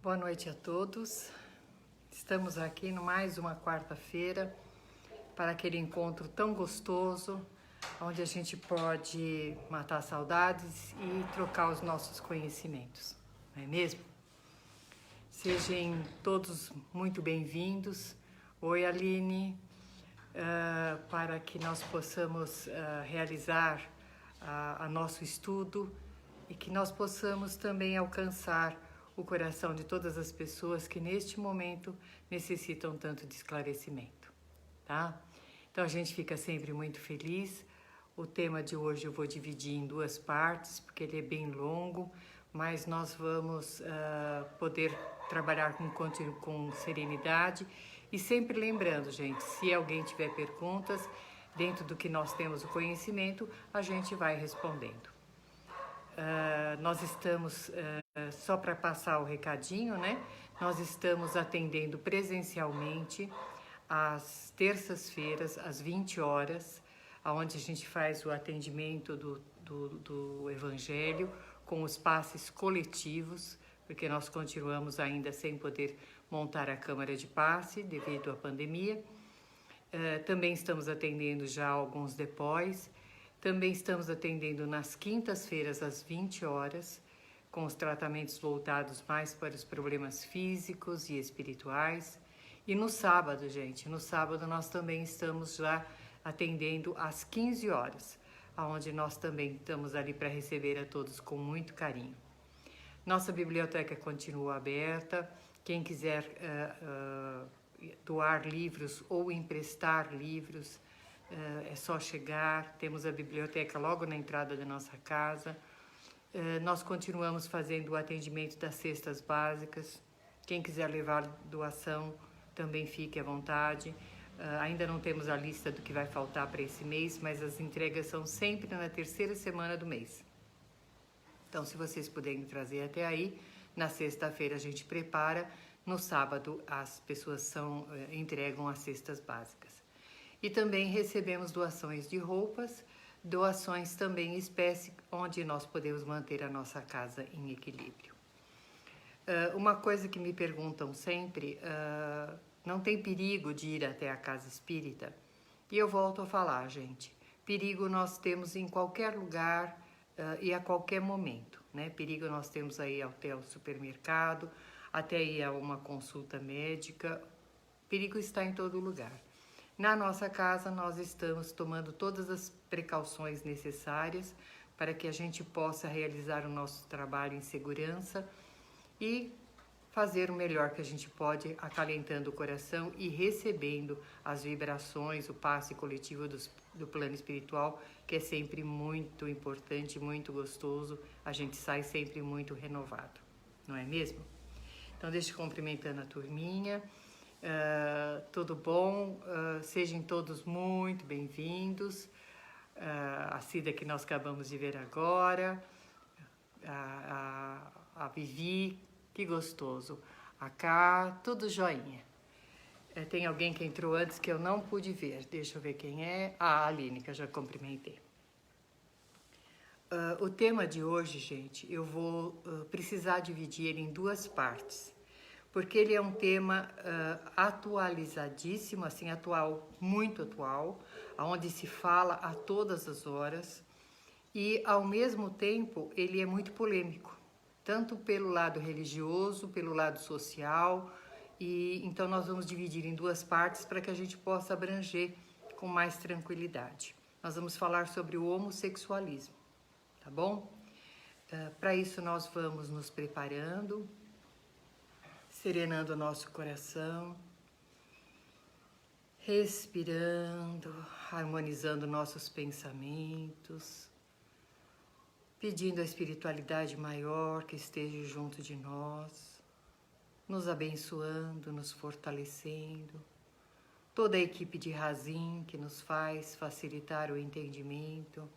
Boa noite a todos. Estamos aqui no mais uma quarta-feira para aquele encontro tão gostoso, onde a gente pode matar saudades e trocar os nossos conhecimentos, não é mesmo? Sejam todos muito bem-vindos. Oi, Aline, para que nós possamos realizar a nosso estudo e que nós possamos também alcançar o coração de todas as pessoas que neste momento necessitam tanto de esclarecimento, tá? Então a gente fica sempre muito feliz. O tema de hoje eu vou dividir em duas partes, porque ele é bem longo, mas nós vamos poder trabalhar com serenidade e sempre lembrando, gente, se alguém tiver perguntas, dentro do que nós temos o conhecimento, a gente vai respondendo. Nós estamos, só para passar o recadinho, né? Nós estamos atendendo presencialmente às terças-feiras, às 20 horas, onde a gente faz o atendimento do Evangelho com os passes coletivos, porque nós continuamos ainda sem poder montar a câmara de passe devido à pandemia. Também estamos atendendo já alguns depóis. Também estamos atendendo nas quintas-feiras às 20 horas, com os tratamentos voltados mais para os problemas físicos e espirituais. E no sábado, gente, no sábado nós também estamos já atendendo às 15 horas, onde nós também estamos ali para receber a todos com muito carinho. Nossa biblioteca continua aberta. Quem quiser doar livros ou emprestar livros, é só chegar. Temos a biblioteca logo na entrada da nossa casa. Nós continuamos fazendo o atendimento das cestas básicas. Quem quiser levar doação, também fique à vontade. Ainda não temos a lista do que vai faltar para esse mês, mas as entregas são sempre na terceira semana do mês. Então, se vocês puderem trazer até aí, na sexta-feira a gente prepara, no sábado as pessoas entregam as cestas básicas. E também recebemos doações de roupas, doações também em espécie, onde nós podemos manter a nossa casa em equilíbrio. Uma coisa que me perguntam sempre, não tem perigo de ir até a casa espírita? E eu volto a falar, gente, perigo nós temos em qualquer lugar e a qualquer momento, né? Perigo nós temos aí até o supermercado, até ir a uma consulta médica, perigo está em todo lugar. Na nossa casa, nós estamos tomando todas as precauções necessárias para que a gente possa realizar o nosso trabalho em segurança e fazer o melhor que a gente pode, acalentando o coração e recebendo as vibrações, o passe coletivo do plano espiritual, que é sempre muito importante, muito gostoso. A gente sai sempre muito renovado, não é mesmo? Então, deixa eu cumprimentando a turminha. Tudo bom? Sejam todos muito bem-vindos. A Cida que nós acabamos de ver agora, a Vivi, que gostoso. A Cá, tudo joinha. Tem alguém que entrou antes que eu não pude ver. Deixa eu ver quem é. A Aline, que eu já cumprimentei. O tema de hoje, gente, eu vou precisar dividir ele em duas partes, porque ele é um tema atualizadíssimo, assim, atual, muito atual, onde se fala a todas as horas e, ao mesmo tempo, ele é muito polêmico, tanto pelo lado religioso, pelo lado social, e então nós vamos dividir em duas partes para que a gente possa abranger com mais tranquilidade. Nós vamos falar sobre o homossexualismo, tá bom? Para isso nós vamos nos preparando, serenando o nosso coração, respirando, harmonizando nossos pensamentos, pedindo a espiritualidade maior que esteja junto de nós, nos abençoando, nos fortalecendo, toda a equipe de Razim que nos faz facilitar o entendimento,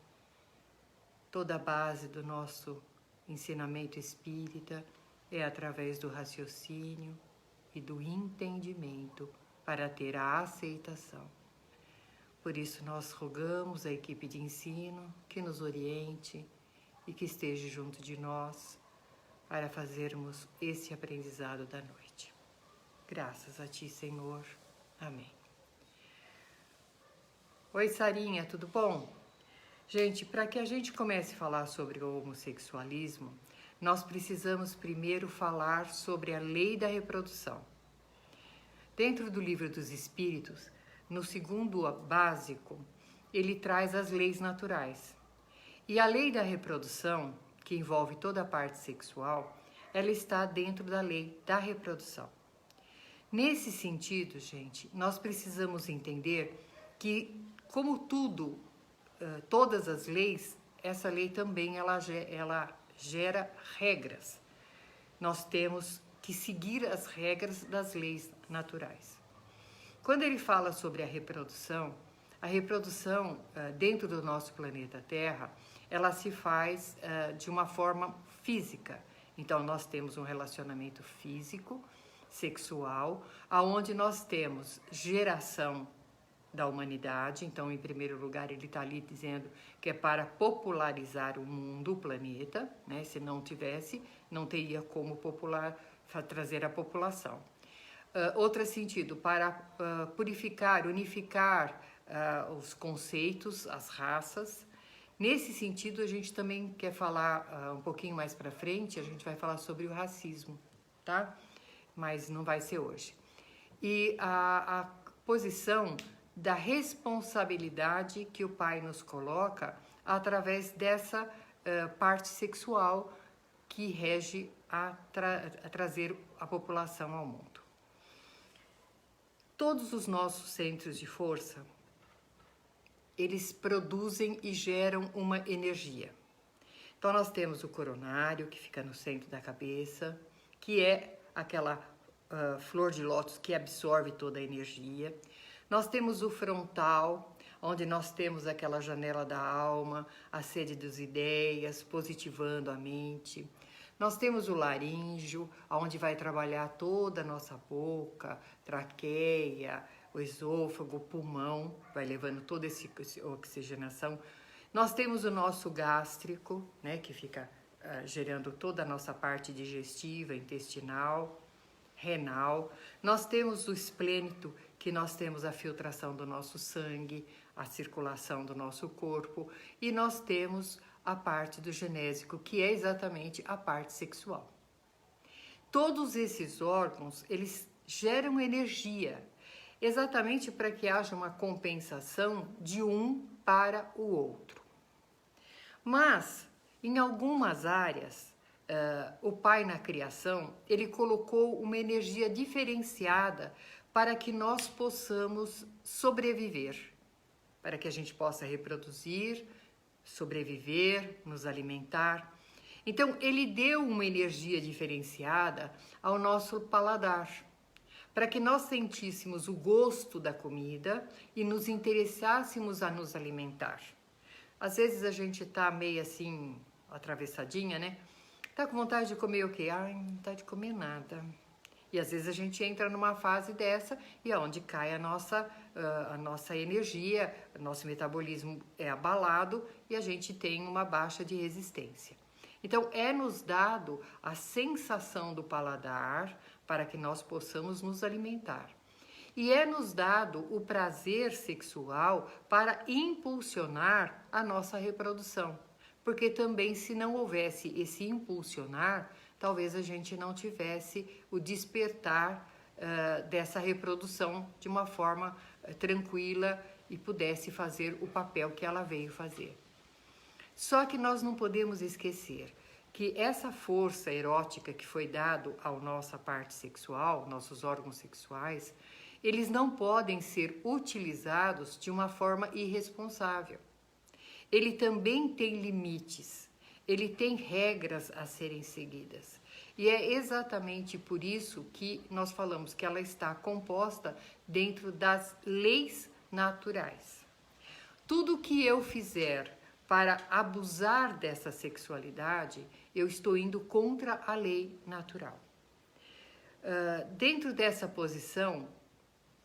toda a base do nosso ensinamento espírita é através do raciocínio e do entendimento para ter a aceitação. Por isso nós rogamos a equipe de ensino que nos oriente e que esteja junto de nós para fazermos esse aprendizado da noite. Graças a Ti, Senhor. Amém. Oi, Sarinha, tudo bom? Gente, para que a gente comece a falar sobre o homossexualismo, nós precisamos primeiro falar sobre a lei da reprodução. Dentro do Livro dos Espíritos, no segundo básico, ele traz as leis naturais. E a lei da reprodução, que envolve toda a parte sexual, ela está dentro da lei da reprodução. Nesse sentido, gente, nós precisamos entender que, como tudo, todas as leis, essa lei também ela gera regras. Nós temos que seguir as regras das leis naturais. Quando ele fala sobre a reprodução dentro do nosso planeta Terra, ela se faz de uma forma física. Então, nós temos um relacionamento físico, sexual, aonde nós temos geração da humanidade. Então, em primeiro lugar, ele está ali dizendo que é para popularizar o mundo, o planeta, né? Se não tivesse, não teria como trazer a população. Outro sentido, para purificar, unificar os conceitos, as raças. Nesse sentido, a gente também quer falar um pouquinho mais para frente, a gente vai falar sobre o racismo, tá? Mas não vai ser hoje. E a posição da responsabilidade que o Pai nos coloca através dessa parte sexual que rege a trazer a população ao mundo. Todos os nossos centros de força, eles produzem e geram uma energia. Então, nós temos o coronário, que fica no centro da cabeça, que é aquela flor de lótus que absorve toda a energia. Nós temos o frontal, onde nós temos aquela janela da alma, a sede das ideias, positivando a mente. Nós temos o laríngeo, onde vai trabalhar toda a nossa boca, traqueia, o esôfago, o pulmão, vai levando toda essa oxigenação. Nós temos o nosso gástrico, né, que fica gerando toda a nossa parte digestiva, intestinal, renal. Nós temos o esplênito, que nós temos a filtração do nosso sangue, a circulação do nosso corpo, e nós temos a parte do genésico, que é exatamente a parte sexual. Todos esses órgãos, eles geram energia, exatamente para que haja uma compensação de um para o outro. Mas, em algumas áreas, o Pai na criação, ele colocou uma energia diferenciada para que nós possamos sobreviver, para que a gente possa reproduzir, sobreviver, nos alimentar. Então, ele deu uma energia diferenciada ao nosso paladar, para que nós sentíssemos o gosto da comida e nos interessássemos a nos alimentar. Às vezes a gente tá meio assim, atravessadinha, né? Tá com vontade de comer o quê? Ai, não tá de comer nada. E às vezes a gente entra numa fase dessa e é onde cai a nossa energia, o nosso metabolismo é abalado e a gente tem uma baixa de resistência. Então, é nos dado a sensação do paladar para que nós possamos nos alimentar. E é nos dado o prazer sexual para impulsionar a nossa reprodução. Porque também, se não houvesse esse impulsionar, talvez a gente não tivesse o despertar dessa reprodução de uma forma tranquila e pudesse fazer o papel que ela veio fazer. Só que nós não podemos esquecer que essa força erótica que foi dado à nossa parte sexual, nossos órgãos sexuais, eles não podem ser utilizados de uma forma irresponsável. Ele também tem limites, ele tem regras a serem seguidas. E é exatamente por isso que nós falamos que ela está composta dentro das leis naturais. Tudo que eu fizer para abusar dessa sexualidade, eu estou indo contra a lei natural. Dentro dessa posição,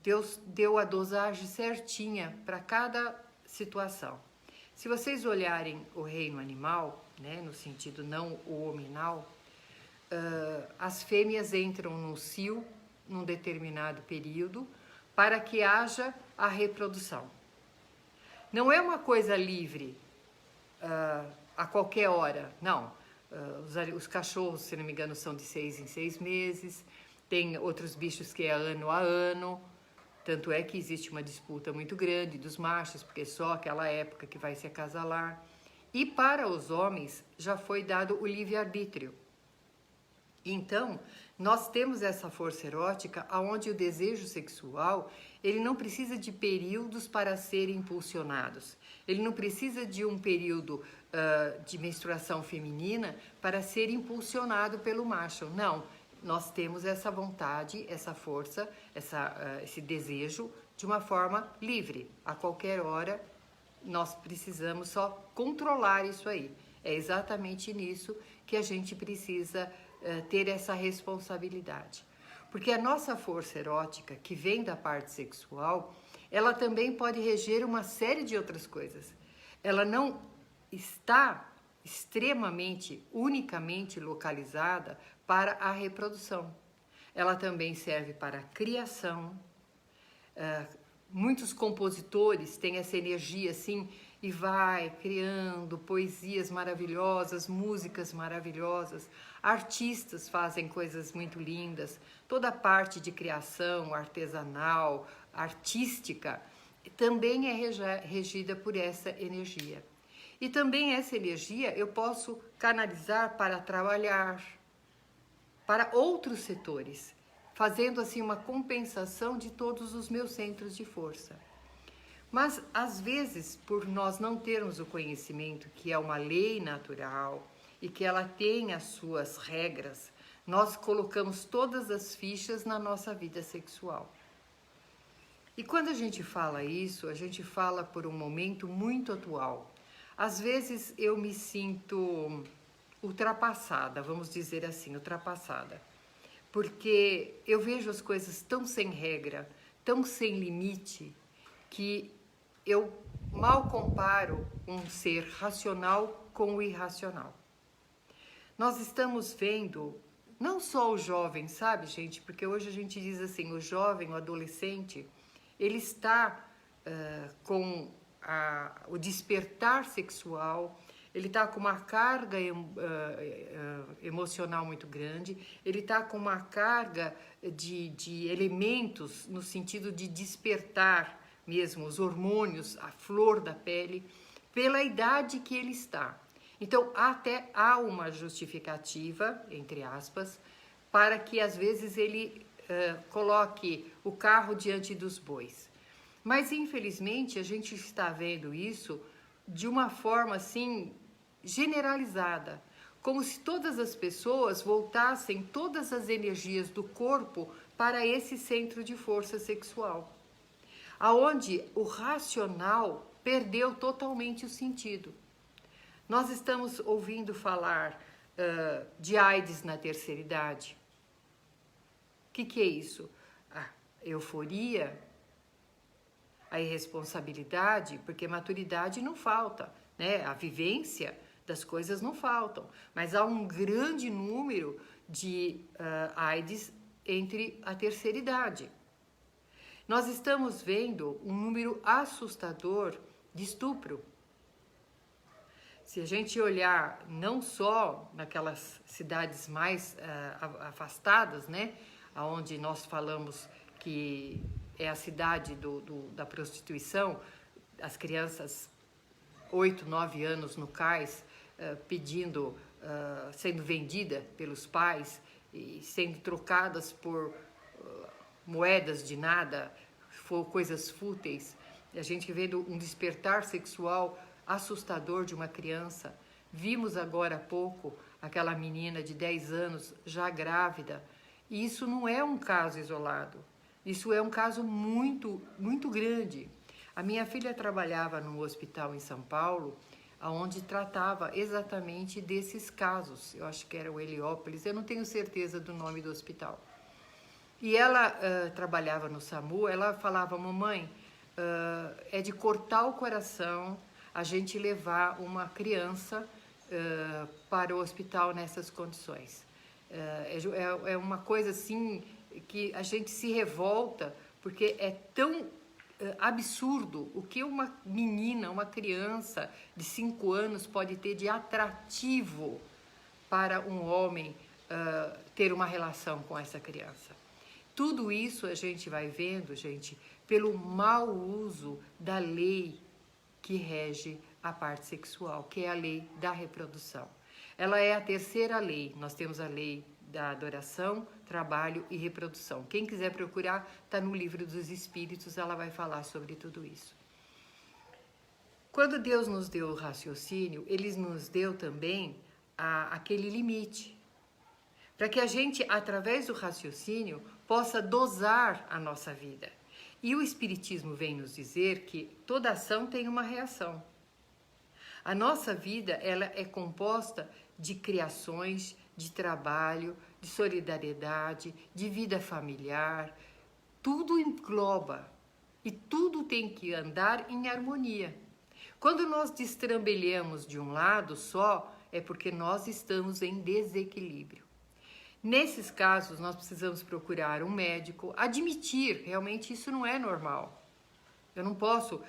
Deus deu a dosagem certinha para cada situação. Se vocês olharem o reino animal, né, no sentido não o hominal, as fêmeas entram no cio num determinado período para que haja a reprodução. Não é uma coisa livre a qualquer hora, não. Os cachorros, se não me engano, são de 6 em 6 meses, tem outros bichos que é ano a ano, tanto é que existe uma disputa muito grande dos machos, porque é só aquela época que vai se acasalar. E para os homens já foi dado o livre-arbítrio. Então, nós temos essa força erótica onde o desejo sexual, ele não precisa de períodos para ser impulsionados. Ele não precisa de um período de menstruação feminina para ser impulsionado pelo macho. Não, nós temos essa vontade, essa força, esse desejo de uma forma livre. A qualquer hora, nós precisamos só controlar isso aí. É exatamente nisso que a gente precisa ter essa responsabilidade. Porque a nossa força erótica, que vem da parte sexual, ela também pode reger uma série de outras coisas. Ela não está extremamente, unicamente localizada para a reprodução. Ela também serve para a criação. Muitos compositores têm essa energia assim e vai criando poesias maravilhosas, músicas maravilhosas. Artistas fazem coisas muito lindas. Toda a parte de criação artesanal, artística, também é regida por essa energia. E também essa energia eu posso canalizar para trabalhar, para outros setores, fazendo assim uma compensação de todos os meus centros de força. Mas às vezes, por nós não termos o conhecimento que é uma lei natural e que ela tem as suas regras, nós colocamos todas as fichas na nossa vida sexual. E quando a gente fala isso, a gente fala por um momento muito atual. Às vezes eu me sinto ultrapassada, vamos dizer assim, ultrapassada. Porque eu vejo as coisas tão sem regra, tão sem limite, que eu mal comparo um ser racional com o irracional. Nós estamos vendo, não só o jovem, sabe, gente? Porque hoje a gente diz assim, o jovem, o adolescente, ele está com o despertar sexual, ele está com uma carga emocional muito grande, ele está com uma carga de elementos no sentido de despertar mesmo os hormônios, a flor da pele, pela idade que ele está. Então, até há uma justificativa, entre aspas, para que às vezes ele coloque o carro diante dos bois. Mas, infelizmente, a gente está vendo isso de uma forma assim generalizada, como se todas as pessoas voltassem todas as energias do corpo para esse centro de força sexual, aonde o racional perdeu totalmente o sentido. Nós estamos ouvindo falar de AIDS na terceira idade. O que é isso? A euforia, a irresponsabilidade, porque maturidade não falta, né? A vivência das coisas não faltam, mas há um grande número de AIDS entre a terceira idade. Nós estamos vendo um número assustador de estupro. Se a gente olhar não só naquelas cidades mais afastadas, né, onde nós falamos que é a cidade da prostituição, as crianças 8, 9 anos no cais, pedindo, sendo vendida pelos pais e sendo trocadas por moedas de nada, coisas fúteis. A gente vendo um despertar sexual assustador de uma criança. Vimos agora há pouco aquela menina de 10 anos já grávida. E isso não é um caso isolado. Isso é um caso muito, muito grande. A minha filha trabalhava num hospital em São Paulo, onde tratava exatamente desses casos. Eu acho que era o Heliópolis, eu não tenho certeza do nome do hospital. E ela trabalhava no SAMU, ela falava, mamãe, é de cortar o coração a gente levar uma criança para o hospital nessas condições. É uma coisa assim que a gente se revolta, porque é tão absurdo o que uma menina, uma criança de 5 anos pode ter de atrativo para um homem ter uma relação com essa criança. Tudo isso a gente vai vendo, gente, pelo mau uso da lei que rege a parte sexual, que é a lei da reprodução. Ela é a terceira lei. Nós temos a lei da adoração, trabalho e reprodução. Quem quiser procurar, está no Livro dos Espíritos, ela vai falar sobre tudo isso. Quando Deus nos deu o raciocínio, Ele nos deu também aquele limite, para que a gente, através do raciocínio, possa dosar a nossa vida. E o Espiritismo vem nos dizer que toda ação tem uma reação. A nossa vida, ela é composta de criações, de trabalho, de solidariedade, de vida familiar. Tudo engloba e tudo tem que andar em harmonia. Quando nós destrambelhamos de um lado só, é porque nós estamos em desequilíbrio. Nesses casos, nós precisamos procurar um médico, admitir, realmente isso não é normal. Eu não posso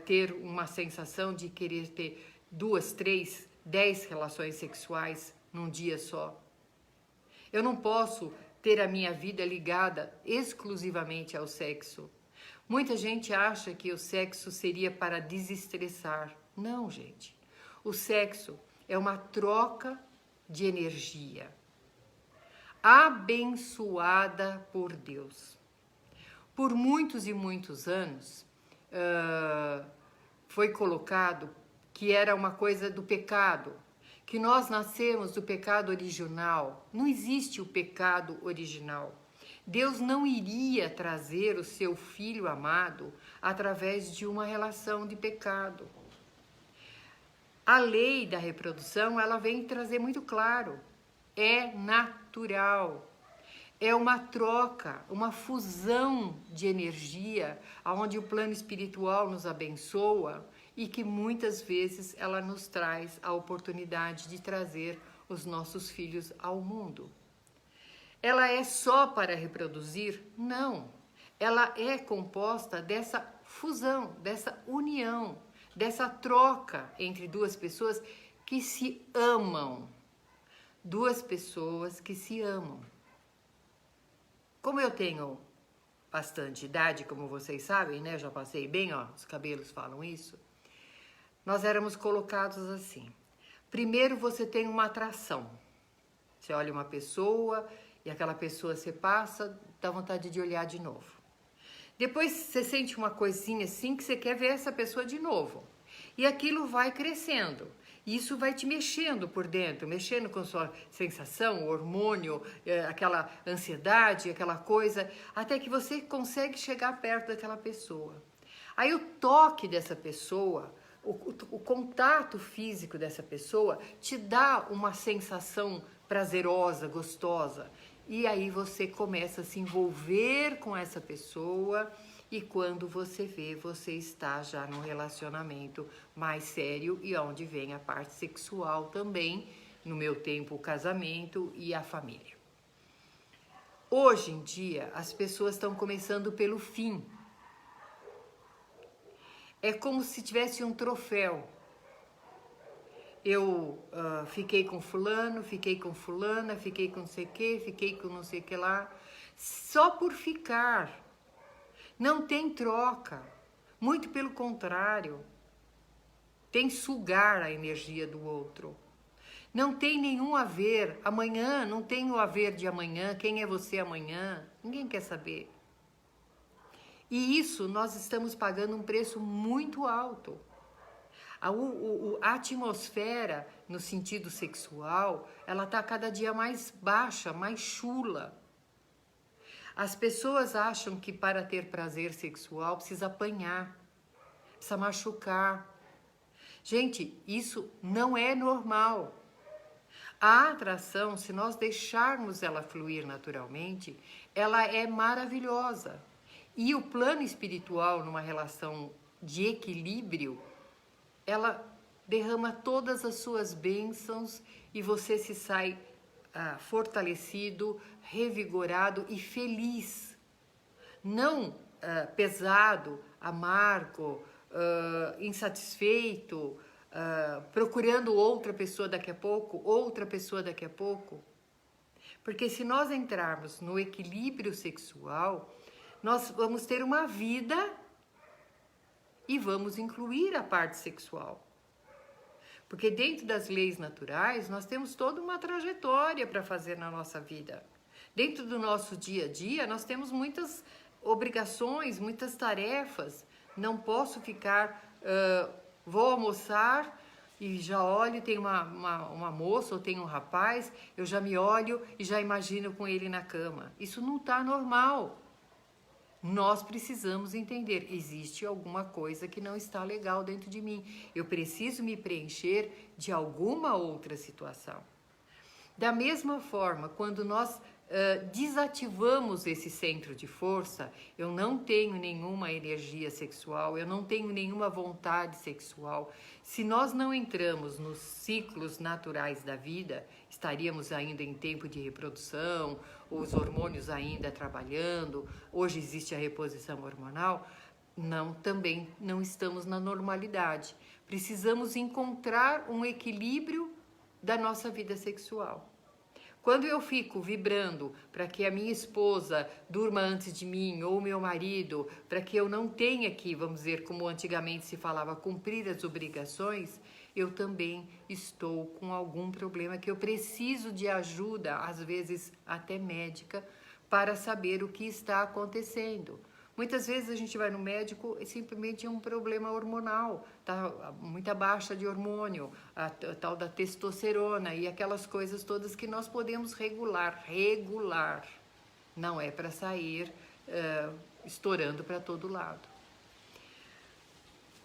ter uma sensação de querer ter 2, 3, 10 relações sexuais num dia só. Eu não posso ter a minha vida ligada exclusivamente ao sexo. Muita gente acha que o sexo seria para desestressar. Não, gente. O sexo é uma troca de energia abençoada por Deus. Por muitos e muitos anos, foi colocado que era uma coisa do pecado, que nós nascemos do pecado original. Não existe o pecado original. Deus não iria trazer o seu filho amado através de uma relação de pecado. A lei da reprodução, ela vem trazer muito claro. É natural, é uma troca, uma fusão de energia, onde o plano espiritual nos abençoa e que muitas vezes ela nos traz a oportunidade de trazer os nossos filhos ao mundo. Ela é só para reproduzir? Não, ela é composta dessa fusão, dessa união, dessa troca entre duas pessoas que se amam. Duas pessoas que se amam. Como eu tenho bastante idade, como vocês sabem, né? Já passei bem, ó, os cabelos falam isso. Nós éramos colocados assim. Primeiro você tem uma atração. Você olha uma pessoa e aquela pessoa você passa, dá vontade de olhar de novo. Depois você sente uma coisinha assim que você quer ver essa pessoa de novo. E aquilo vai crescendo. Isso vai te mexendo por dentro, mexendo com sua sensação, o hormônio, aquela ansiedade, aquela coisa, até que você consegue chegar perto daquela pessoa. Aí o toque dessa pessoa, o contato físico dessa pessoa te dá uma sensação prazerosa, gostosa. E aí você começa a se envolver com essa pessoa. E quando você vê, você está já num relacionamento mais sério e onde vem a parte sexual também, no meu tempo o casamento e a família. Hoje em dia, as pessoas estão começando pelo fim. É como se tivesse um troféu. Eu fiquei com fulano, fiquei com fulana, fiquei com não sei o que, fiquei com não sei o que lá, só por ficar. Não tem troca, muito pelo contrário, tem sugar a energia do outro. Não tem nenhum haver, amanhã não tem o haver de amanhã, quem é você amanhã, ninguém quer saber. E isso nós estamos pagando um preço muito alto. A atmosfera, no sentido sexual, ela está cada dia mais baixa, mais chula. As pessoas acham que para ter prazer sexual precisa apanhar, precisa machucar. Gente, isso não é normal. A atração, se nós deixarmos ela fluir naturalmente, ela é maravilhosa. E o plano espiritual, numa relação de equilíbrio, ela derrama todas as suas bênçãos e você se sai fortalecido, revigorado e feliz. Não pesado, amargo, insatisfeito, procurando outra pessoa daqui a pouco, porque se nós entrarmos no equilíbrio sexual, nós vamos ter uma vida e vamos incluir a parte sexual. Porque dentro das leis naturais, nós temos toda uma trajetória para fazer na nossa vida. Dentro do nosso dia a dia, nós temos muitas obrigações, muitas tarefas. Não posso ficar, vou almoçar e já olho, tem uma moça ou tem um rapaz, eu já me olho e já imagino com ele na cama. Isso não está normal. Nós precisamos entender, existe alguma coisa que não está legal dentro de mim. Eu preciso me preencher de alguma outra situação. Da mesma forma, quando nós desativamos esse centro de força, eu não tenho nenhuma energia sexual, eu não tenho nenhuma vontade sexual. Se nós não entramos nos ciclos naturais da vida, estaríamos ainda em tempo de reprodução, os hormônios ainda trabalhando, hoje existe a reposição hormonal, também não estamos na normalidade. Precisamos encontrar um equilíbrio da nossa vida sexual. Quando eu fico vibrando para que a minha esposa durma antes de mim ou meu marido, para que eu não tenha que, vamos dizer, como antigamente se falava, cumprir as obrigações, eu também estou com algum problema que eu preciso de ajuda, às vezes até médica, para saber o que está acontecendo. Muitas vezes a gente vai no médico e simplesmente é um problema hormonal, tá muita baixa de hormônio, a tal da testosterona e aquelas coisas todas que nós podemos regular. Não é para sair estourando para todo lado.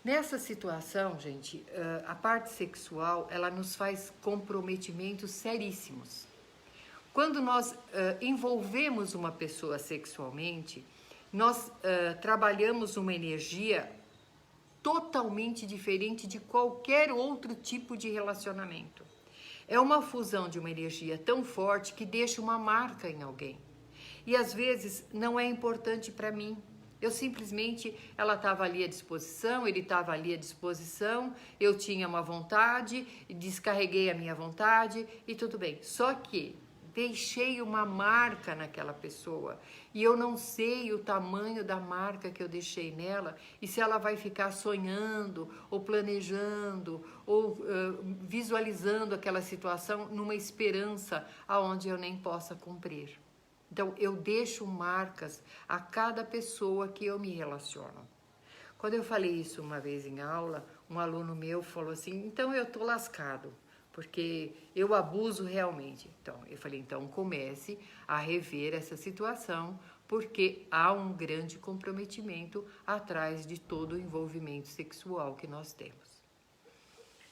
Nessa situação, gente, a parte sexual, ela nos faz comprometimentos seríssimos. Quando nós envolvemos uma pessoa sexualmente, nós trabalhamos uma energia totalmente diferente de qualquer outro tipo de relacionamento. É uma fusão de uma energia tão forte que deixa uma marca em alguém. E às vezes não é importante para mim. Eu simplesmente, ela estava ali à disposição, ele estava ali à disposição, eu tinha uma vontade, descarreguei a minha vontade e tudo bem. Só que deixei uma marca naquela pessoa e eu não sei o tamanho da marca que eu deixei nela e se ela vai ficar sonhando ou planejando ou visualizando aquela situação numa esperança aonde eu nem possa cumprir. Então eu deixo marcas a cada pessoa que eu me relaciono. Quando eu falei isso uma vez em aula, um aluno meu falou assim, então eu tô lascado, porque eu abuso realmente. Então, eu falei, então comece a rever essa situação, porque há um grande comprometimento atrás de todo o envolvimento sexual que nós temos.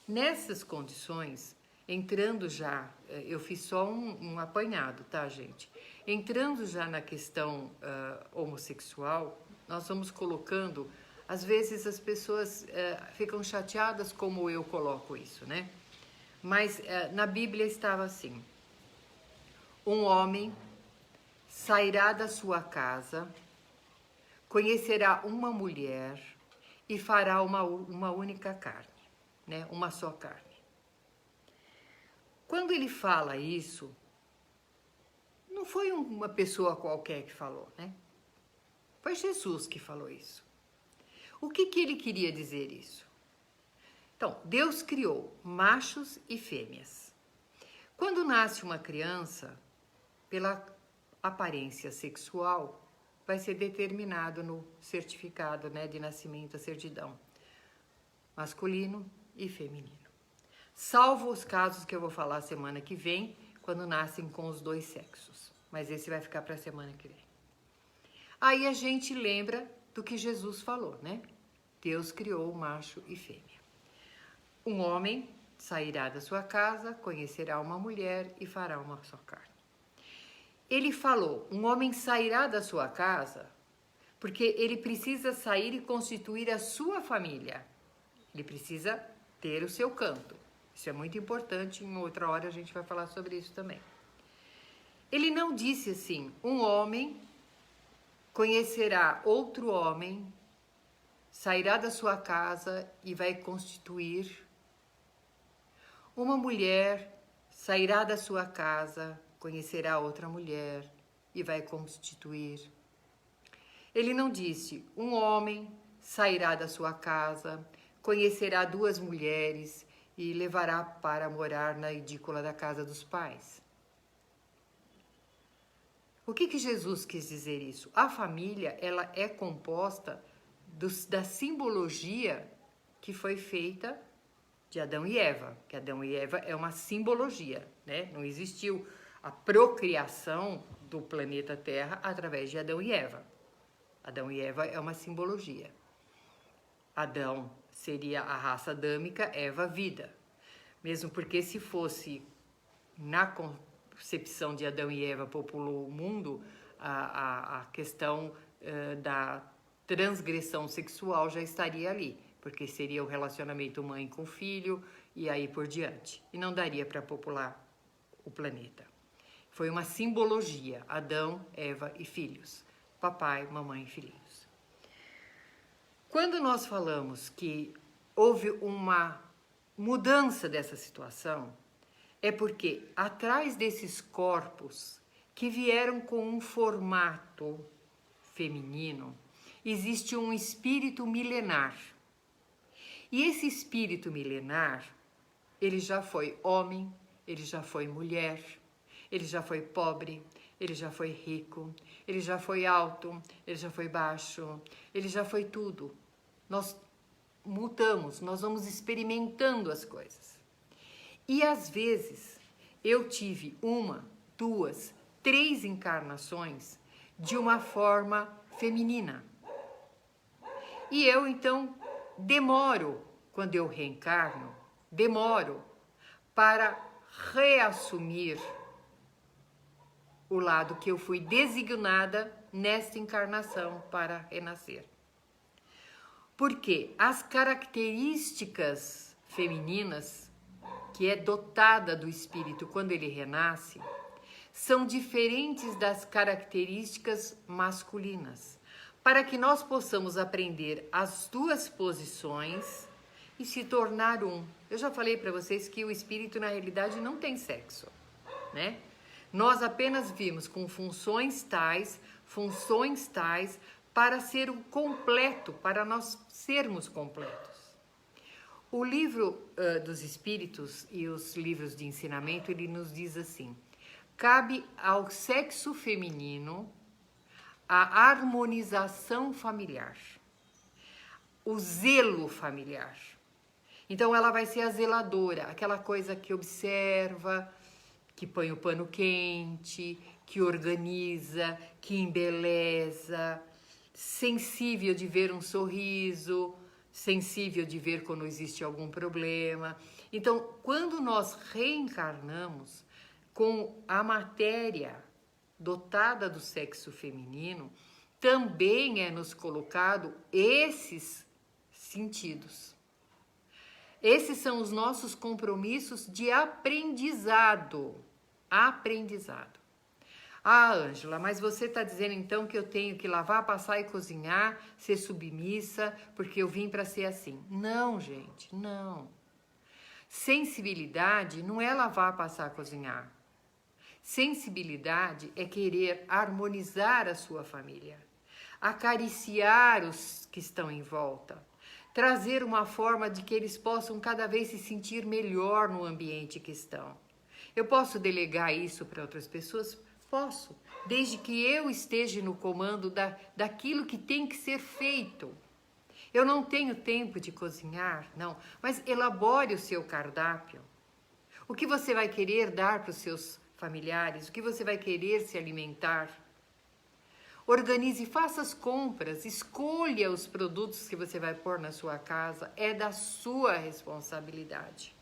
Nessas condições, entrando já, eu fiz só um apanhado, tá, gente? Entrando já na questão homossexual, nós vamos colocando, às vezes as pessoas ficam chateadas como eu coloco isso, né? Mas na Bíblia estava assim, um homem sairá da sua casa, conhecerá uma mulher e fará uma única carne, né? Uma só carne. Quando ele fala isso, não foi uma pessoa qualquer que falou, né? Foi Jesus que falou isso. O que ele queria dizer isso? Então, Deus criou machos e fêmeas. Quando nasce uma criança, pela aparência sexual, vai ser determinado no certificado, né, de nascimento, a certidão, masculino e feminino. Salvo os casos que eu vou falar semana que vem, quando nascem com os dois sexos. Mas esse vai ficar para a semana que vem. Aí a gente lembra do que Jesus falou, né? Deus criou macho e fêmea. Um homem sairá da sua casa, conhecerá uma mulher e fará uma só carne. Ele falou, um homem sairá da sua casa, porque ele precisa sair e constituir a sua família. Ele precisa ter o seu canto. Isso é muito importante, em outra hora a gente vai falar sobre isso também. Ele não disse assim: um homem conhecerá outro homem, sairá da sua casa e vai constituir. Uma mulher sairá da sua casa, conhecerá outra mulher e vai constituir. Ele não disse: um homem sairá da sua casa, conhecerá duas mulheres e levará para morar na edícula da casa dos pais. O que Jesus quis dizer isso? A família, ela é composta da simbologia que foi feita de Adão e Eva, que Adão e Eva é uma simbologia, né? Não existiu a procriação do planeta Terra através de Adão e Eva. Adão e Eva é uma simbologia. Adão seria a raça adâmica, Eva, vida. Mesmo porque se fosse na concepção de Adão e Eva populou o mundo, a questão da transgressão sexual já estaria ali, porque seria o relacionamento mãe com filho e aí por diante. E não daria para popular o planeta. Foi uma simbologia, Adão, Eva e filhos. Papai, mamãe e filhinhos. Quando nós falamos que houve uma mudança dessa situação, é porque atrás desses corpos que vieram com um formato feminino, existe um espírito milenar. E esse espírito milenar, ele já foi homem, ele já foi mulher, ele já foi pobre, ele já foi rico, ele já foi alto, ele já foi baixo, ele já foi tudo. Nós mutamos, nós vamos experimentando as coisas. E às vezes eu tive 1, 2, 3 encarnações de uma forma feminina. E eu então demoro, quando eu reencarno, demoro para reassumir o lado que eu fui designada nesta encarnação para renascer. Porque as características femininas que é dotada do espírito quando ele renasce são diferentes das características masculinas, para que nós possamos aprender as duas posições e se tornar um. Eu já falei para vocês que o espírito na realidade não tem sexo, né? Nós apenas vimos com funções tais para ser um completo, para nós sermos completos. O livro dos Espíritos e os livros de ensinamento, ele nos diz assim: cabe ao sexo feminino a harmonização familiar, o zelo familiar. Então ela vai ser a zeladora, aquela coisa que observa, que põe o pano quente, que organiza, que embeleza, sensível de ver um sorriso, sensível de ver quando existe algum problema. Então, quando nós reencarnamos com a matéria dotada do sexo feminino, também é nos colocado esses sentidos. Esses são os nossos compromissos de aprendizado. Aprendizado. Ah, Ângela, mas você está dizendo então que eu tenho que lavar, passar e cozinhar, ser submissa, porque eu vim para ser assim. Não, gente, não. Sensibilidade não é lavar, passar, cozinhar. Sensibilidade é querer harmonizar a sua família, acariciar os que estão em volta, trazer uma forma de que eles possam cada vez se sentir melhor no ambiente que estão. Eu posso delegar isso para outras pessoas? Posso, desde que eu esteja no comando daquilo que tem que ser feito. Eu não tenho tempo de cozinhar, não, mas elabore o seu cardápio. O que você vai querer dar para os seus familiares? O que você vai querer se alimentar? Organize, faça as compras, escolha os produtos que você vai pôr na sua casa, é da sua responsabilidade.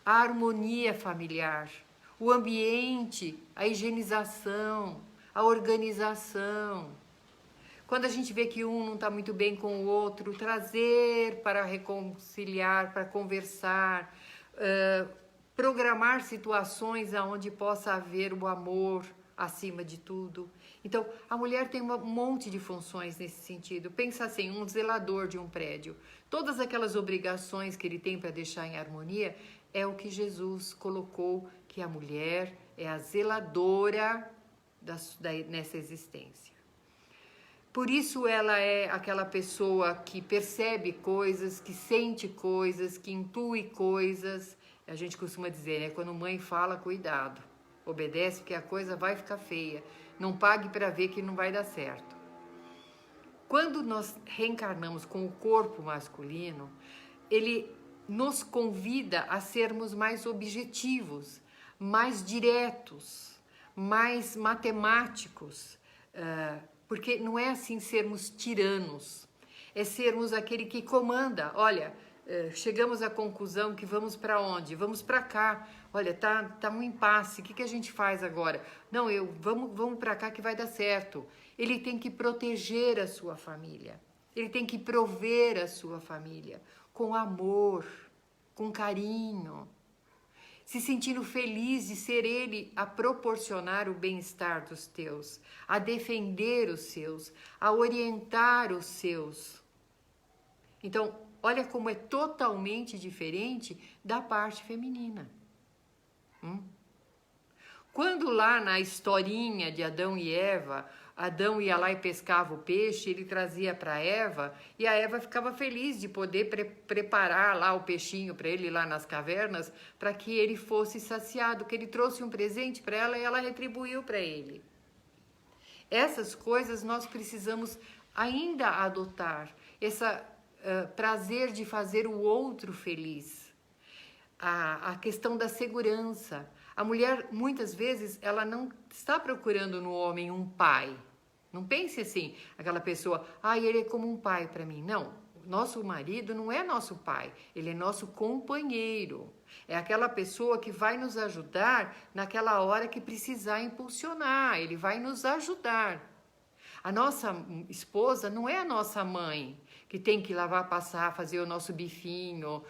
A harmonia familiar, o ambiente, a higienização, a organização. Quando a gente vê que um não está muito bem com o outro, trazer para reconciliar, para conversar, programar situações aonde possa haver o amor acima de tudo. Então, a mulher tem um monte de funções nesse sentido. Pensa assim, um zelador de um prédio. Todas aquelas obrigações que ele tem para deixar em harmonia é o que Jesus colocou, que a mulher é a zeladora nessa existência. Por isso ela é aquela pessoa que percebe coisas, que sente coisas, que intui coisas. A gente costuma dizer, né? Quando mãe fala, cuidado. Obedece porque a coisa vai ficar feia. Não pague para ver que não vai dar certo. Quando nós reencarnamos com o corpo masculino, ele nos convida a sermos mais objetivos, mais diretos, mais matemáticos, porque não é assim sermos tiranos, é sermos aquele que comanda. Olha, chegamos à conclusão que vamos para onde? Vamos para cá. Olha, tá um impasse, o que a gente faz agora? Não, vamos para cá que vai dar certo. Ele tem que proteger a sua família, ele tem que prover a sua família com amor, com carinho, se sentindo feliz de ser ele a proporcionar o bem-estar dos teus, a defender os seus, a orientar os seus. Então, olha como é totalmente diferente da parte feminina. Quando lá na historinha de Adão e Eva, Adão ia lá e pescava o peixe, ele trazia para Eva, e a Eva ficava feliz de poder preparar lá o peixinho para ele lá nas cavernas, para que ele fosse saciado, que ele trouxe um presente para ela e ela retribuiu para ele. Essas coisas nós precisamos ainda adotar, esse prazer de fazer o outro feliz, a questão da segurança. A mulher, muitas vezes, ela não está procurando no homem um pai. Não pense assim, aquela pessoa, ele é como um pai para mim. Não, nosso marido não é nosso pai, ele é nosso companheiro. É aquela pessoa que vai nos ajudar naquela hora que precisar impulsionar, ele vai nos ajudar. A nossa esposa não é a nossa mãe, que tem que lavar, passar, fazer o nosso bifinho,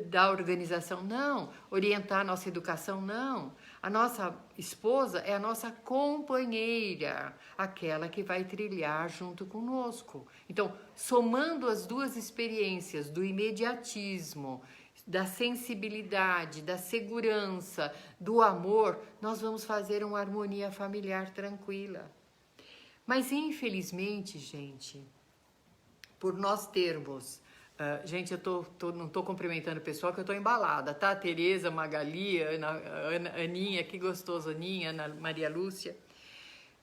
dar organização, não. Orientar a nossa educação, não. A nossa esposa é a nossa companheira, aquela que vai trilhar junto conosco. Então, somando as duas experiências do imediatismo, da sensibilidade, da segurança, do amor, nós vamos fazer uma harmonia familiar tranquila. Mas, infelizmente, gente, por nós termos... gente, eu não estou cumprimentando o pessoal, que eu estou embalada, tá? Tereza, Magali, Aninha, que gostoso, Aninha, Ana Maria Lúcia.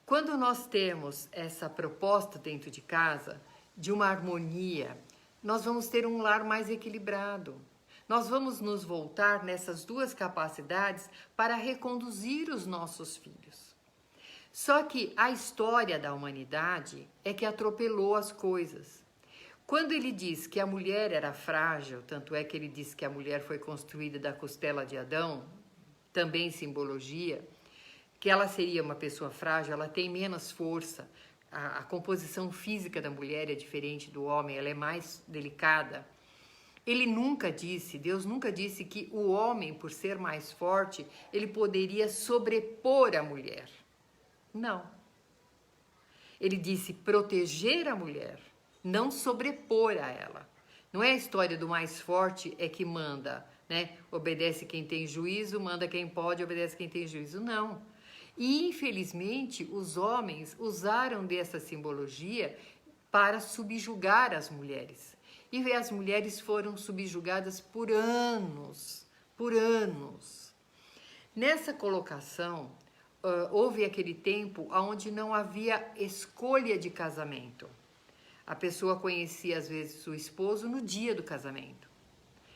Quando nós temos essa proposta dentro de casa, de uma harmonia, nós vamos ter um lar mais equilibrado. Nós vamos nos voltar nessas duas capacidades para reconduzir os nossos filhos. Só que a história da humanidade é que atropelou as coisas. Quando ele diz que a mulher era frágil, tanto é que ele diz que a mulher foi construída da costela de Adão, também simbologia, que ela seria uma pessoa frágil, ela tem menos força, a composição física da mulher é diferente do homem, ela é mais delicada. Ele nunca disse, Deus nunca disse que o homem, por ser mais forte, ele poderia sobrepor a mulher. Não. Ele disse proteger a mulher, não sobrepor a ela. Não é a história do mais forte é que manda, né? Obedece quem tem juízo, manda quem pode, obedece quem tem juízo. Não. E, infelizmente, os homens usaram dessa simbologia para subjugar as mulheres. E as mulheres foram subjugadas por anos, por anos. Nessa colocação, houve aquele tempo onde não havia escolha de casamento. A pessoa conhecia, às vezes, o esposo no dia do casamento.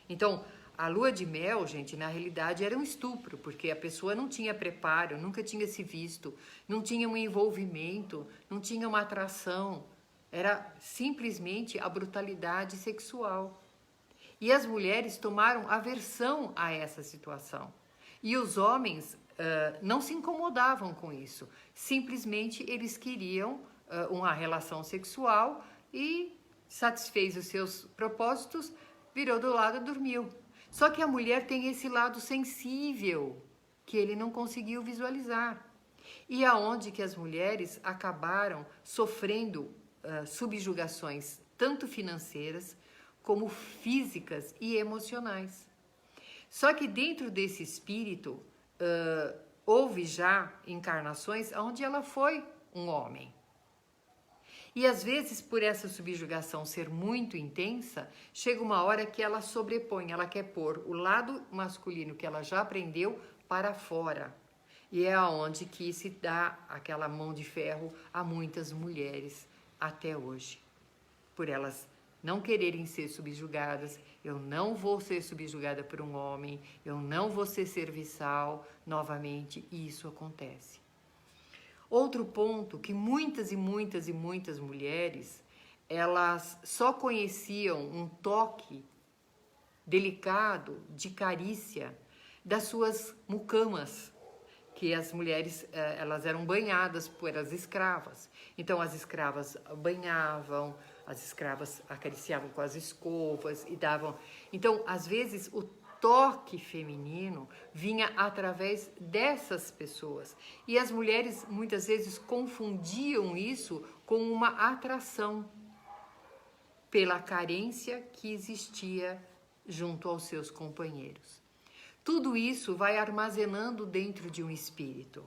Então, a lua de mel, gente, na realidade era um estupro, porque a pessoa não tinha preparo, nunca tinha se visto, não tinha um envolvimento, não tinha uma atração. Era simplesmente a brutalidade sexual. E as mulheres tomaram aversão a essa situação. E os homens não se incomodavam com isso. Simplesmente eles queriam uma relação sexual e satisfez os seus propósitos, virou do lado e dormiu. Só que a mulher tem esse lado sensível que ele não conseguiu visualizar. E aonde que as mulheres acabaram sofrendo subjugações tanto financeiras como físicas e emocionais. Só que dentro desse espírito houve já encarnações onde ela foi um homem. E às vezes, por essa subjugação ser muito intensa, chega uma hora que ela sobrepõe, ela quer pôr o lado masculino que ela já aprendeu para fora. E é aonde que se dá aquela mão de ferro a muitas mulheres até hoje. Por elas não quererem ser subjugadas, eu não vou ser subjugada por um homem, eu não vou ser serviçal, novamente, e isso acontece. Outro ponto que muitas mulheres, elas só conheciam um toque delicado de carícia das suas mucamas, que as mulheres, elas eram banhadas pelas escravas. Então as escravas banhavam, as escravas acariciavam com as escovas e davam. Então, às vezes, o toque feminino vinha através dessas pessoas. E as mulheres muitas vezes confundiam isso com uma atração pela carência que existia junto aos seus companheiros. Tudo isso vai armazenando dentro de um espírito.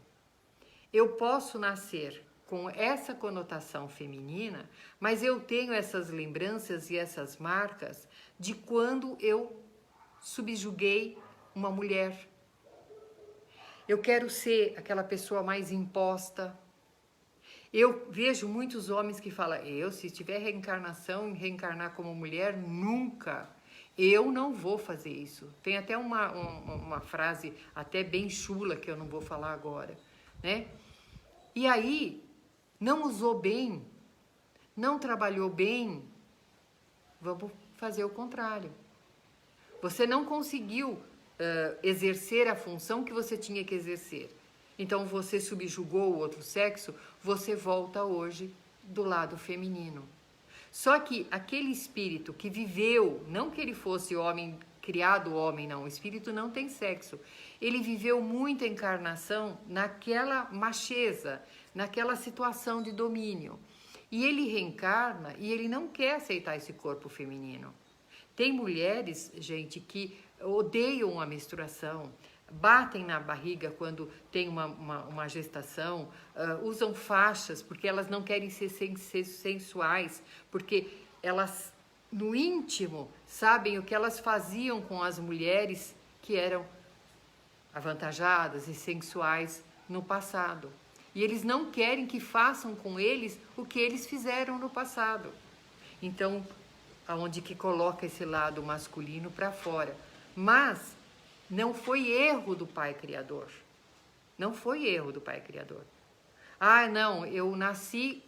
Eu posso nascer com essa conotação feminina, mas eu tenho essas lembranças e essas marcas de quando eu subjuguei uma mulher. Eu quero ser aquela pessoa mais imposta. Eu vejo muitos homens que falam, se tiver reencarnação, reencarnar como mulher, nunca. Eu não vou fazer isso. Tem até uma frase até bem chula que eu não vou falar agora, né? E aí, não usou bem, não trabalhou bem, vamos fazer o contrário. Você não conseguiu exercer a função que você tinha que exercer. Então você subjugou o outro sexo, você volta hoje do lado feminino. Só que aquele espírito que viveu, não que ele fosse homem, criado homem, não, o espírito não tem sexo. Ele viveu muita encarnação naquela macheza, naquela situação de domínio. E ele reencarna e ele não quer aceitar esse corpo feminino. Tem mulheres, gente, que odeiam a menstruação, batem na barriga quando tem uma gestação, usam faixas porque elas não querem ser sensuais, porque elas, no íntimo, sabem o que elas faziam com as mulheres que eram avantajadas e sensuais no passado. E eles não querem que façam com eles o que eles fizeram no passado. Então, aonde que coloca esse lado masculino para fora. Mas não foi erro do Pai Criador. Não foi erro do Pai Criador. Ah, não, eu nasci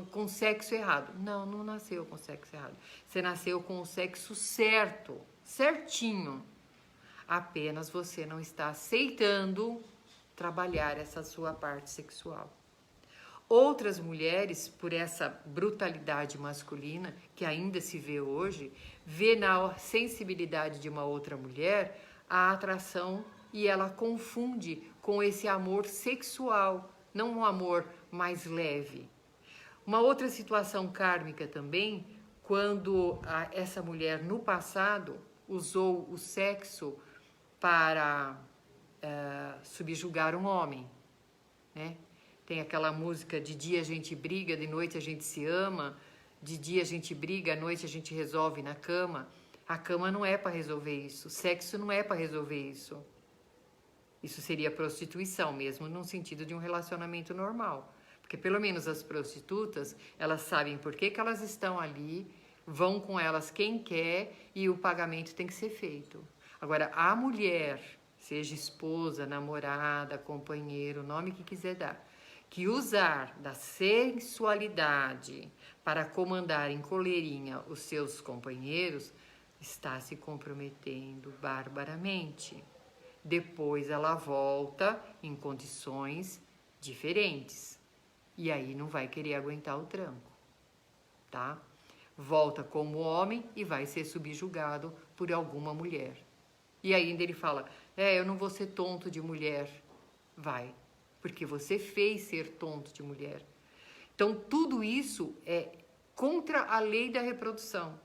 com sexo errado. Não, não nasceu com sexo errado. Você nasceu com o sexo certo, certinho. Apenas você não está aceitando trabalhar essa sua parte sexual. Outras mulheres, por essa brutalidade masculina que ainda se vê hoje, vê na sensibilidade de uma outra mulher a atração e ela confunde com esse amor sexual, não um amor mais leve. Uma outra situação kármica também, quando essa mulher no passado usou o sexo para subjugar um homem, né? Tem aquela música, de dia a gente briga, de noite a gente se ama, de dia a gente briga, à noite a gente resolve na cama. A cama não é para resolver isso, o sexo não é para resolver isso. Isso seria prostituição mesmo, no sentido de um relacionamento normal. Porque pelo menos as prostitutas, elas sabem por que elas estão ali, vão com elas quem quer e o pagamento tem que ser feito. Agora, a mulher, seja esposa, namorada, companheiro, o nome que quiser dar, que usar da sensualidade para comandar em coleirinha os seus companheiros, está se comprometendo barbaramente. Depois ela volta em condições diferentes. E aí não vai querer aguentar o tranco, tá? Volta como homem e vai ser subjugado por alguma mulher. E ainda ele fala, eu não vou ser tonto de mulher. Vai, porque você fez ser tonto de mulher. Então, tudo isso é contra a lei da reprodução.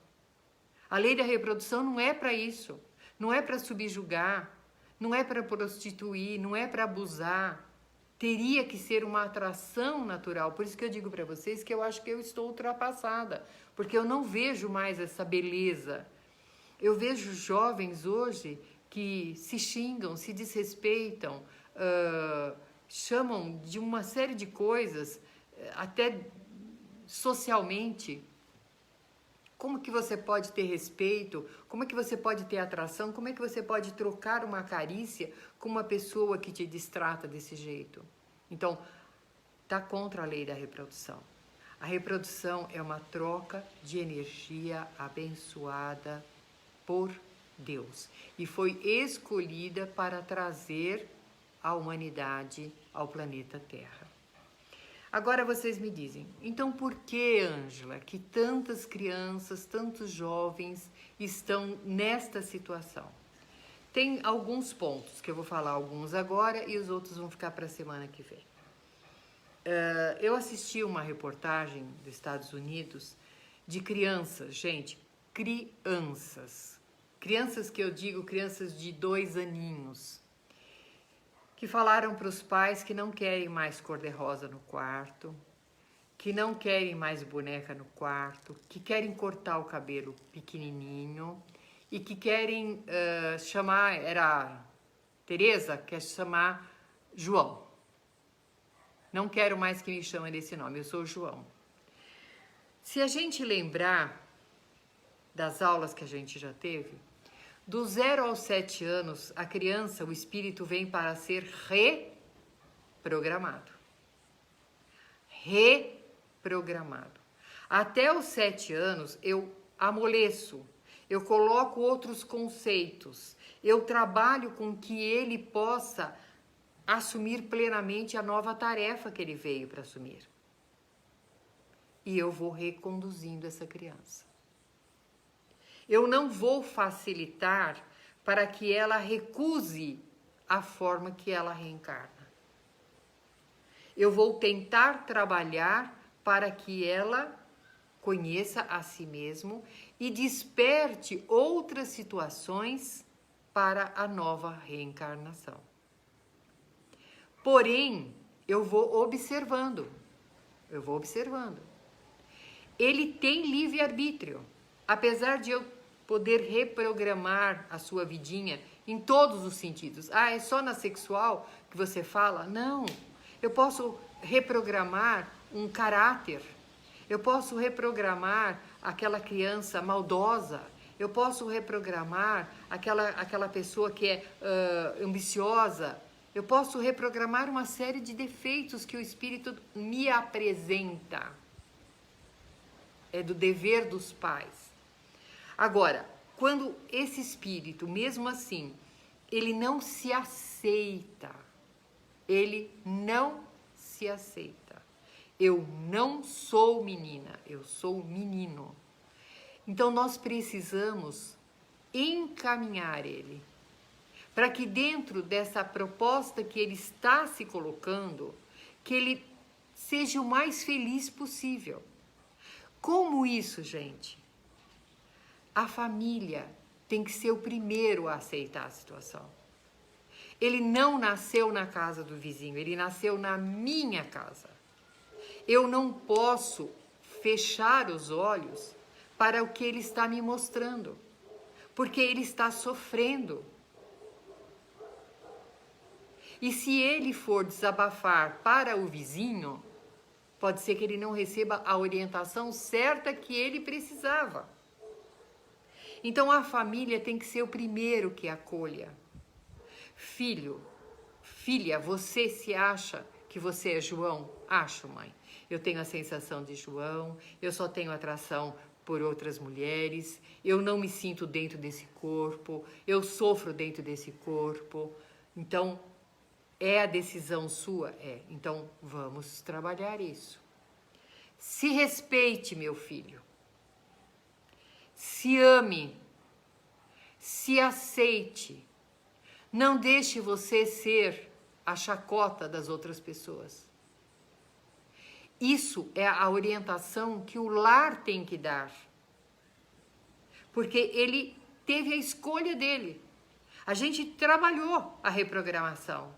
A lei da reprodução não é para isso. Não é para subjugar, não é para prostituir, não é para abusar. Teria que ser uma atração natural. Por isso que eu digo para vocês que eu acho que eu estou ultrapassada. Porque eu não vejo mais essa beleza. Eu vejo jovens hoje que se xingam, se desrespeitam, chamam de uma série de coisas, até socialmente. Como que você pode ter respeito? Como é que você pode ter atração? Como é que você pode trocar uma carícia com uma pessoa que te destrata desse jeito? Então, está contra a lei da reprodução. A reprodução é uma troca de energia abençoada por Deus e foi escolhida para trazer a humanidade ao planeta Terra. Agora vocês me dizem, então por que, Ângela, que tantas crianças, tantos jovens estão nesta situação? Tem alguns pontos, que eu vou falar alguns agora e os outros vão ficar para a semana que vem. Eu assisti uma reportagem dos Estados Unidos de crianças, gente, crianças que eu digo, crianças de 2 aninhos, que falaram para os pais que não querem mais cor-de-rosa no quarto, que não querem mais boneca no quarto, que querem cortar o cabelo pequenininho e que querem chamar, era Tereza, quer chamar João. Não quero mais que me chamem desse nome, eu sou João. Se a gente lembrar das aulas que a gente já teve, do 0 aos 7 anos, a criança, o espírito vem para ser reprogramado. Reprogramado. Até os 7 anos, eu amoleço, eu coloco outros conceitos, eu trabalho com que ele possa assumir plenamente a nova tarefa que ele veio para assumir. E eu vou reconduzindo essa criança. Eu não vou facilitar para que ela recuse a forma que ela reencarna. Eu vou tentar trabalhar para que ela conheça a si mesmo e desperte outras situações para a nova reencarnação. Porém, eu vou observando. Ele tem livre-arbítrio. Apesar de eu poder reprogramar a sua vidinha em todos os sentidos. É só na sexual que você fala? Não. Eu posso reprogramar um caráter. Eu posso reprogramar aquela criança maldosa. Eu posso reprogramar aquela pessoa que é ambiciosa. Eu posso reprogramar uma série de defeitos que o Espírito me apresenta. É do dever dos pais. Agora, quando esse espírito, mesmo assim, ele não se aceita, Eu não sou menina, eu sou menino. Então, nós precisamos encaminhar ele, para que dentro dessa proposta que ele está se colocando, que ele seja o mais feliz possível. Como isso, gente? A família tem que ser o primeiro a aceitar a situação. Ele não nasceu na casa do vizinho, ele nasceu na minha casa. Eu não posso fechar os olhos para o que ele está me mostrando, porque ele está sofrendo. E se ele for desabafar para o vizinho, pode ser que ele não receba a orientação certa que ele precisava. Então, a família tem que ser o primeiro que acolha. Filho, filha, você se acha que você é João? Acho, mãe. Eu tenho a sensação de João, eu só tenho atração por outras mulheres, eu não me sinto dentro desse corpo, eu sofro dentro desse corpo. Então, é a decisão sua? É. Então, vamos trabalhar isso. Se respeite, meu filho. Se ame, se aceite, Não deixe você ser a chacota das outras pessoas. Isso é a orientação que o lar tem que dar. Porque ele teve a escolha dele. A gente trabalhou a reprogramação.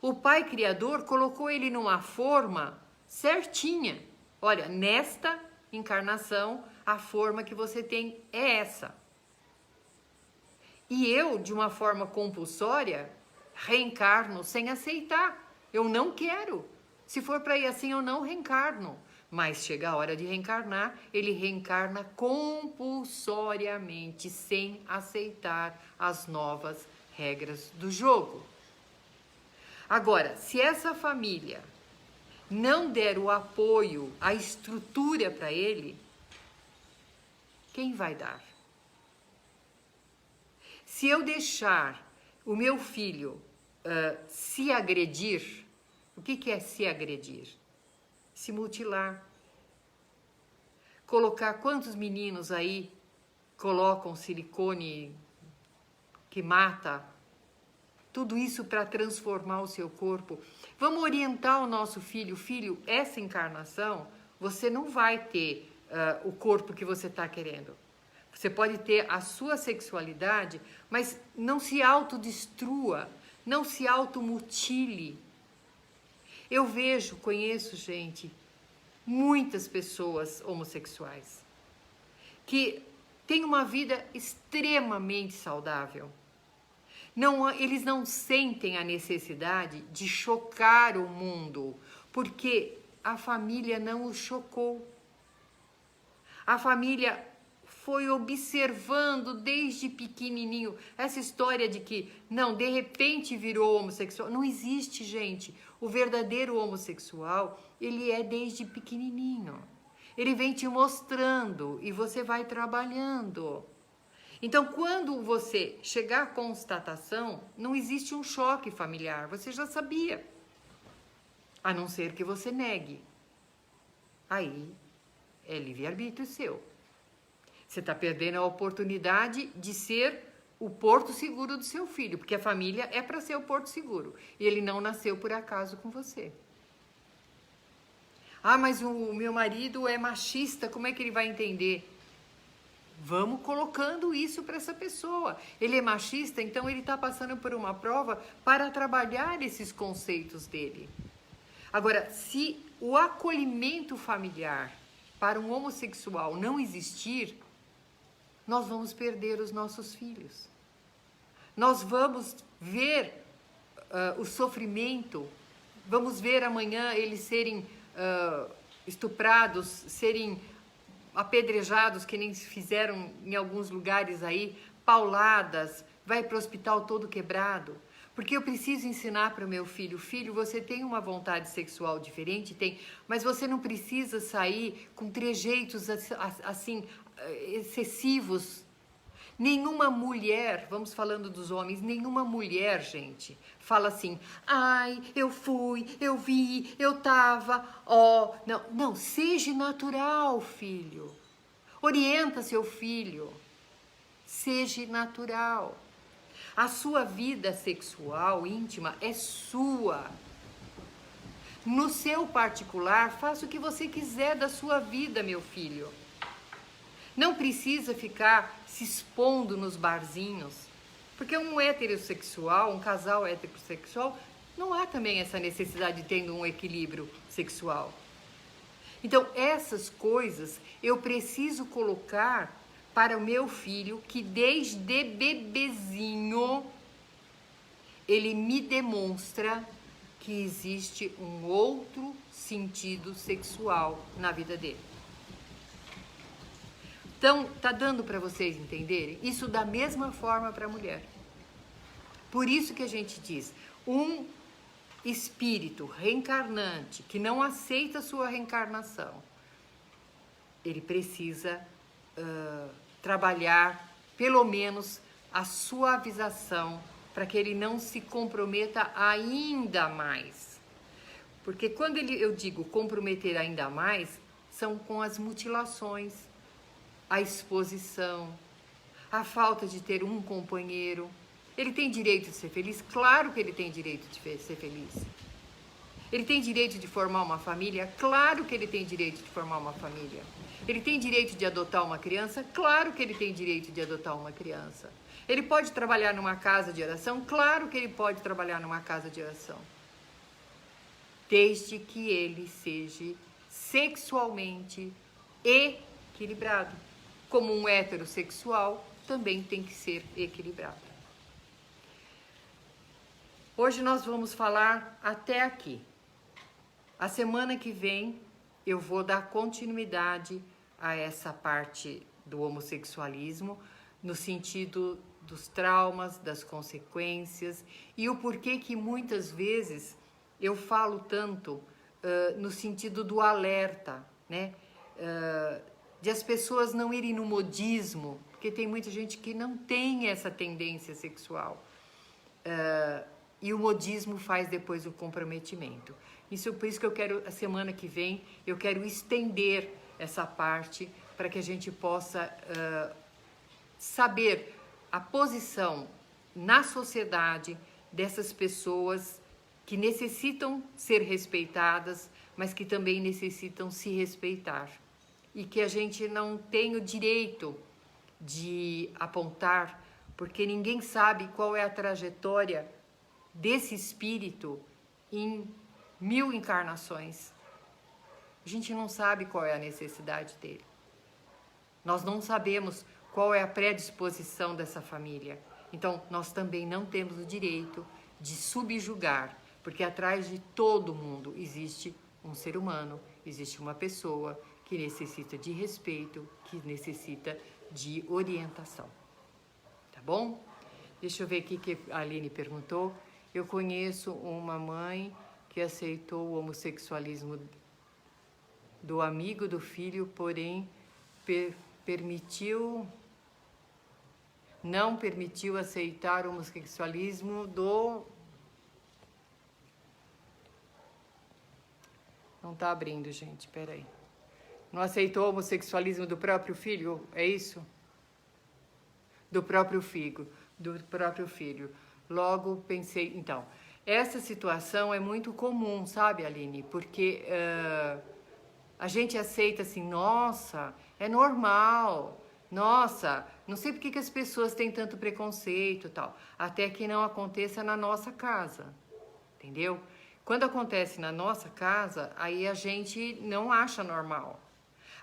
O pai criador colocou ele numa forma certinha. Olha, nesta encarnação, a forma que você tem é essa. E eu, de uma forma compulsória, reencarno sem aceitar. Eu não quero. Se for para ir assim, eu não reencarno. Mas chega a hora de reencarnar, ele reencarna compulsoriamente, sem aceitar as novas regras do jogo. Agora, se essa família não der o apoio, a estrutura para ele, quem vai dar? Se eu deixar o meu filho se agredir, o que é se agredir? Se mutilar. Colocar, quantos meninos aí colocam silicone que mata? Tudo isso para transformar o seu corpo. Vamos orientar o nosso filho. Filho, essa encarnação, você não vai ter o corpo que você está querendo. Você pode ter a sua sexualidade, mas não se autodestrua, não se automutile. Eu conheço gente, muitas pessoas homossexuais, que têm uma vida extremamente saudável. Eles não sentem a necessidade de chocar o mundo, porque a família não os chocou. A família foi observando desde pequenininho essa história de que, não, de repente virou homossexual. Não existe, gente. O verdadeiro homossexual, ele é desde pequenininho. Ele vem te mostrando e você vai trabalhando. Então, quando você chegar à constatação, não existe um choque familiar, você já sabia. A não ser que você negue. Aí é livre-arbítrio seu. Você está perdendo a oportunidade de ser o porto seguro do seu filho, porque a família é para ser o porto seguro. E ele não nasceu por acaso com você. Ah, mas o meu marido é machista, como é que ele vai entender? Vamos colocando isso para essa pessoa. Ele é machista, então ele está passando por uma prova para trabalhar esses conceitos dele. Agora, se o acolhimento familiar para um homossexual não existir, nós vamos perder os nossos filhos. Nós vamos ver o sofrimento, vamos ver amanhã eles serem estuprados, serem apedrejados, que nem fizeram em alguns lugares aí, pauladas, vai para o hospital todo quebrado. Porque eu preciso ensinar para o meu filho, filho, você tem uma vontade sexual diferente? Tem, mas você não precisa sair com trejeitos assim, excessivos. Nenhuma mulher, vamos falando dos homens, nenhuma mulher, gente, fala assim, ai, eu fui, eu vi, eu tava, ó. Não, seja natural, filho. Orienta seu filho. Seja natural. A sua vida sexual íntima é sua. No seu particular, faça o que você quiser da sua vida, meu filho. Não precisa ficar se expondo nos barzinhos, porque um heterossexual, um casal heterossexual, não há também essa necessidade de ter um equilíbrio sexual. Então, essas coisas eu preciso colocar para o meu filho, que desde bebezinho ele me demonstra que existe um outro sentido sexual na vida dele. Então, tá dando para vocês entenderem? Isso da mesma forma para a mulher. Por isso que a gente diz, um espírito reencarnante que não aceita a sua reencarnação, ele precisa trabalhar pelo menos a suavização para que ele não se comprometa ainda mais. Porque quando eu digo comprometer ainda mais, são com as mutilações, a exposição, a falta de ter um companheiro. Ele tem direito de ser feliz? Claro que ele tem direito de ser feliz. Ele tem direito de formar uma família? Claro que ele tem direito de formar uma família. Ele tem direito de adotar uma criança? Claro que ele tem direito de adotar uma criança. Ele pode trabalhar numa casa de oração? Claro que ele pode trabalhar numa casa de oração. Desde que ele seja sexualmente equilibrado. Como um heterossexual também tem que ser equilibrado. Hoje nós vamos falar até aqui. A semana que vem eu vou dar continuidade a essa parte do homossexualismo, no sentido dos traumas, das consequências e o porquê que muitas vezes eu falo tanto no sentido do alerta, né? De as pessoas não irem no modismo, porque tem muita gente que não tem essa tendência sexual. E o modismo faz depois o comprometimento. Por isso que eu quero, a semana que vem, eu quero estender essa parte para que a gente possa saber a posição na sociedade dessas pessoas que necessitam ser respeitadas, mas que também necessitam se respeitar. E que a gente não tem o direito de apontar, porque ninguém sabe qual é a trajetória desse espírito em 1000 encarnações. A gente não sabe qual é a necessidade dele. Nós não sabemos qual é a predisposição dessa família. Então, nós também não temos o direito de subjugar, porque atrás de todo mundo existe um ser humano, existe uma pessoa que necessita de respeito, que necessita de orientação. Tá bom? Deixa eu ver aqui que a Aline perguntou. Eu conheço uma mãe que aceitou o homossexualismo do amigo do filho, porém não permitiu aceitar o homossexualismo do... Não tá abrindo, gente, peraí. Não aceitou o homossexualismo do próprio filho, é isso? Do próprio filho. Logo pensei, então, essa situação é muito comum, sabe, Aline? Porque a gente aceita assim, nossa, é normal, nossa, não sei por que as pessoas têm tanto preconceito e tal, até que não aconteça na nossa casa, entendeu? Quando acontece na nossa casa, aí a gente não acha normal.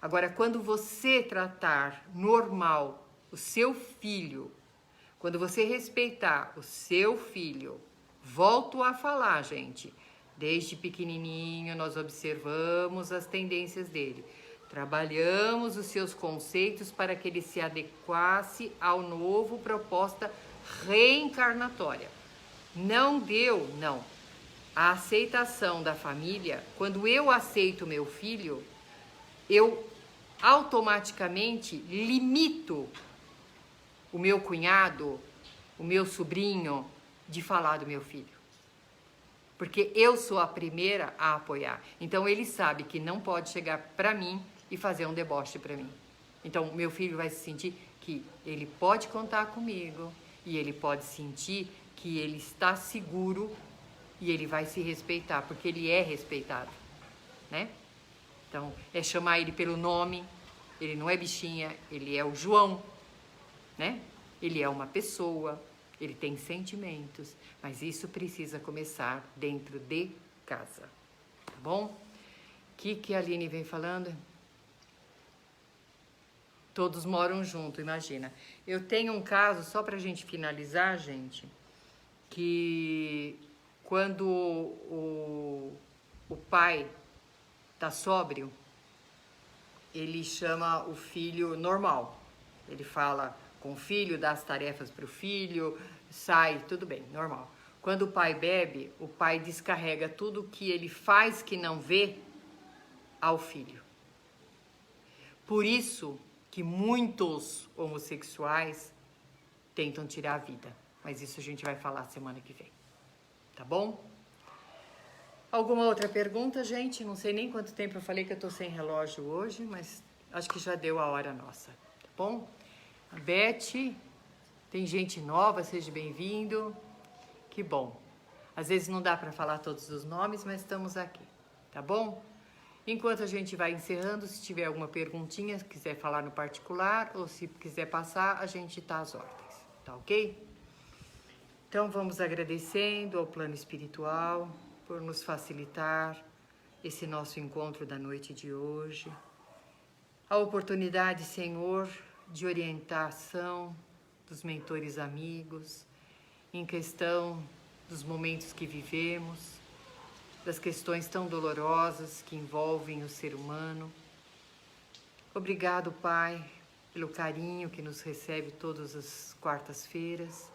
Agora, quando você tratar normal o seu filho, quando você respeitar o seu filho, volto a falar, gente, desde pequenininho nós observamos as tendências dele, trabalhamos os seus conceitos para que ele se adequasse ao novo proposta reencarnatória. Não deu, não. A aceitação da família, quando eu aceito meu filho, eu automaticamente limito o meu cunhado, o meu sobrinho, de falar do meu filho. Porque eu sou a primeira a apoiar. Então ele sabe que não pode chegar para mim e fazer um deboche para mim. Então meu filho vai se sentir que ele pode contar comigo e ele pode sentir que ele está seguro e ele vai se respeitar, porque ele é respeitado, né? Então, é chamar ele pelo nome, ele não é bichinha, ele é o João, né? Ele é uma pessoa, ele tem sentimentos, mas isso precisa começar dentro de casa, tá bom? O que a Aline vem falando? Todos moram junto, imagina. Eu tenho um caso, só pra gente finalizar, gente, que quando o pai tá sóbrio, ele chama o filho normal. Ele fala com o filho, dá as tarefas para o filho, sai, tudo bem, normal. Quando o pai bebe, o pai descarrega tudo que ele faz que não vê ao filho. Por isso que muitos homossexuais tentam tirar a vida. Mas isso a gente vai falar semana que vem. Tá bom? Alguma outra pergunta, gente? Não sei nem quanto tempo eu falei que eu tô sem relógio hoje, mas acho que já deu a hora nossa, tá bom? A Beth, Tem gente nova, seja bem-vindo. Que bom. Às vezes não dá para falar todos os nomes, mas estamos aqui, tá bom? Enquanto a gente vai encerrando, se tiver alguma perguntinha, se quiser falar no particular ou se quiser passar, a gente tá às ordens, tá ok? Então vamos agradecendo ao plano espiritual por nos facilitar esse nosso encontro da noite de hoje. A oportunidade, Senhor, de orientação dos mentores amigos em questão dos momentos que vivemos, das questões tão dolorosas que envolvem o ser humano. Obrigado, Pai, pelo carinho que nos recebe todas as quartas-feiras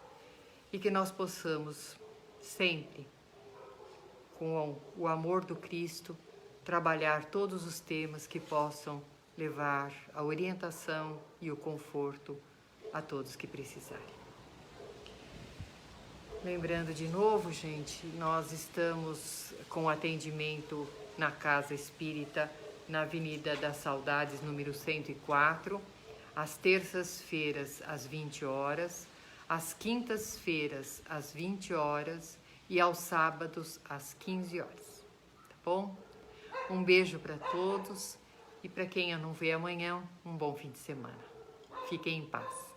e que nós possamos sempre, com o amor do Cristo, trabalhar todos os temas que possam levar a orientação e o conforto a todos que precisarem. Lembrando de novo, gente, nós estamos com atendimento na Casa Espírita, na Avenida das Saudades, número 104, às terças-feiras, às 20 horas, às quintas-feiras, às 20 horas e aos sábados, às 15 horas. Tá bom? Um beijo para todos e para quem eu não vê amanhã, um bom fim de semana. Fiquem em paz.